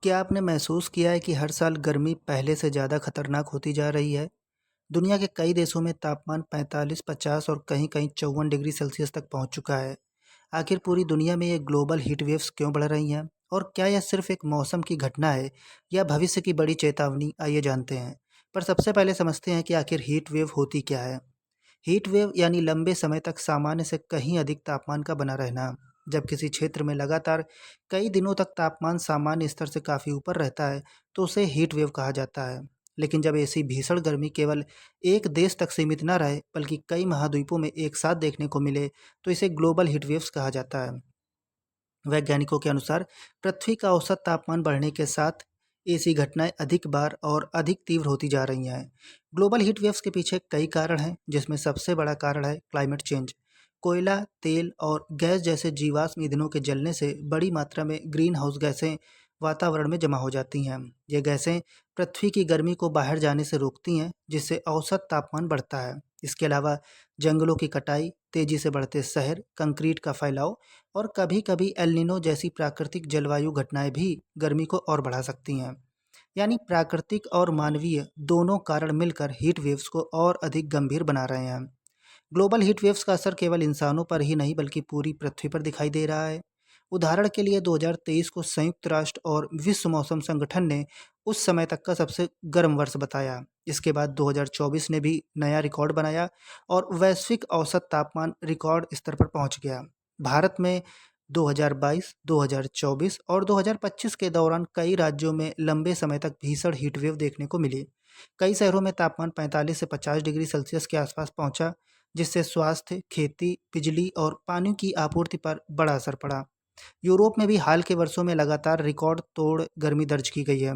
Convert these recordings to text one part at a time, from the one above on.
क्या आपने महसूस किया है कि हर साल गर्मी पहले से ज़्यादा खतरनाक होती जा रही है? दुनिया के कई देशों में तापमान 45, 50 और कहीं-कहीं 54 डिग्री सेल्सियस तक पहुंच चुका है। आखिर पूरी दुनिया में ये ग्लोबल हीट वेव्स क्यों बढ़ रही हैं? और क्या यह सिर्फ एक मौसम की घटना है या भविष्य की बड़ी चेतावनी? आइए जानते हैं। पर सबसे पहले समझते हैं कि आखिर हीट वेव होती क्या है। हीट वेव यानी लंबे समय तक सामान्य से कहीं अधिक तापमान का बना रहना। जब किसी क्षेत्र में लगातार कई दिनों तक तापमान सामान्य स्तर से काफ़ी ऊपर रहता है तो उसे हीट वेव कहा जाता है। लेकिन जब ऐसी भीषण गर्मी केवल एक देश तक सीमित न रहे बल्कि कई महाद्वीपों में एक साथ देखने को मिले तो इसे ग्लोबल हीट वेव्स कहा जाता है। वैज्ञानिकों के अनुसार पृथ्वी का औसत तापमान बढ़ने के साथ ऐसी घटनाएं अधिक बार और अधिक तीव्र होती जा रही हैं। ग्लोबल हीट वेव्स के पीछे कई कारण हैं, जिसमें सबसे बड़ा कारण है क्लाइमेट चेंज। कोयला, तेल और गैस जैसे जीवाश्म ईंधनों के जलने से बड़ी मात्रा में ग्रीन हाउस गैसें वातावरण में जमा हो जाती हैं। ये गैसें पृथ्वी की गर्मी को बाहर जाने से रोकती हैं, जिससे औसत तापमान बढ़ता है। इसके अलावा जंगलों की कटाई, तेजी से बढ़ते शहर, कंक्रीट का फैलाव और कभी-कभी एल नीनो जैसी प्राकृतिक जलवायु घटनाएं भी गर्मी को और बढ़ा सकती हैं। यानी प्राकृतिक और मानवीय दोनों कारण मिलकर हीट वेव्स को और अधिक गंभीर बना रहे हैं। ग्लोबल हीट वेव्स का असर केवल इंसानों पर ही नहीं बल्कि पूरी पृथ्वी पर दिखाई दे रहा है। उदाहरण के लिए 2023 को संयुक्त राष्ट्र और विश्व मौसम संगठन ने उस समय तक का सबसे गर्म वर्ष बताया। इसके बाद 2024 ने भी नया रिकॉर्ड बनाया और वैश्विक औसत तापमान रिकॉर्ड स्तर पर पहुंच गया। भारत में 2022, 2024 और 2025 के दौरान कई राज्यों में लंबे समय तक भीषण हीटवेव देखने को मिली। कई शहरों में तापमान 45 से 50 डिग्री सेल्सियस के आसपास पहुंचा, जिससे स्वास्थ्य, खेती, बिजली और पानी की आपूर्ति पर बड़ा असर पड़ा। यूरोप में भी हाल के वर्षों में लगातार रिकॉर्ड तोड़ गर्मी दर्ज की गई है।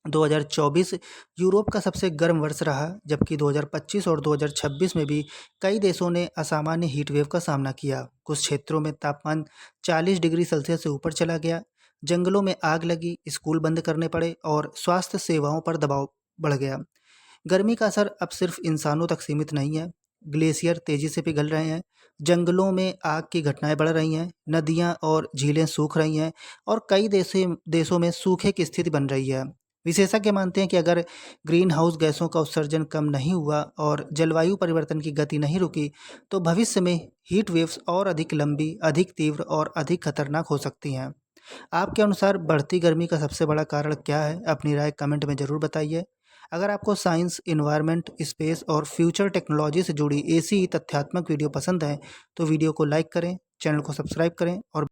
2024 यूरोप का सबसे गर्म वर्ष रहा, जबकि 2025 और 2026 में भी कई देशों ने असामान्य हीट वेव का सामना किया। कुछ क्षेत्रों में तापमान 40 डिग्री सेल्सियस से ऊपर चला गया, जंगलों में आग लगी, स्कूल बंद करने पड़े और स्वास्थ्य सेवाओं पर दबाव बढ़ गया। गर्मी का असर अब सिर्फ इंसानों तक सीमित नहीं है। ग्लेशियर तेजी से पिघल रहे हैं, जंगलों में आग की घटनाएं बढ़ रही हैं, नदियां और झीलें सूख रही हैं और कई देशों में सूखे की स्थिति बन रही है। विशेषज्ञ मानते हैं कि अगर ग्रीन हाउस गैसों का उत्सर्जन कम नहीं हुआ और जलवायु परिवर्तन की गति नहीं रुकी, तो भविष्य में हीट वेव्स और अधिक लंबी, अधिक तीव्र और अधिक खतरनाक हो सकती हैं। आपके अनुसार बढ़ती गर्मी का सबसे बड़ा कारण क्या है? अपनी राय कमेंट में ज़रूर बताइए। अगर आपको साइंस, इन्वायरमेंट, स्पेस और फ्यूचर टेक्नोलॉजी से जुड़ी ऐसी ही तथ्यात्मक वीडियो पसंद है, तो वीडियो को लाइक करें, चैनल को सब्सक्राइब करें और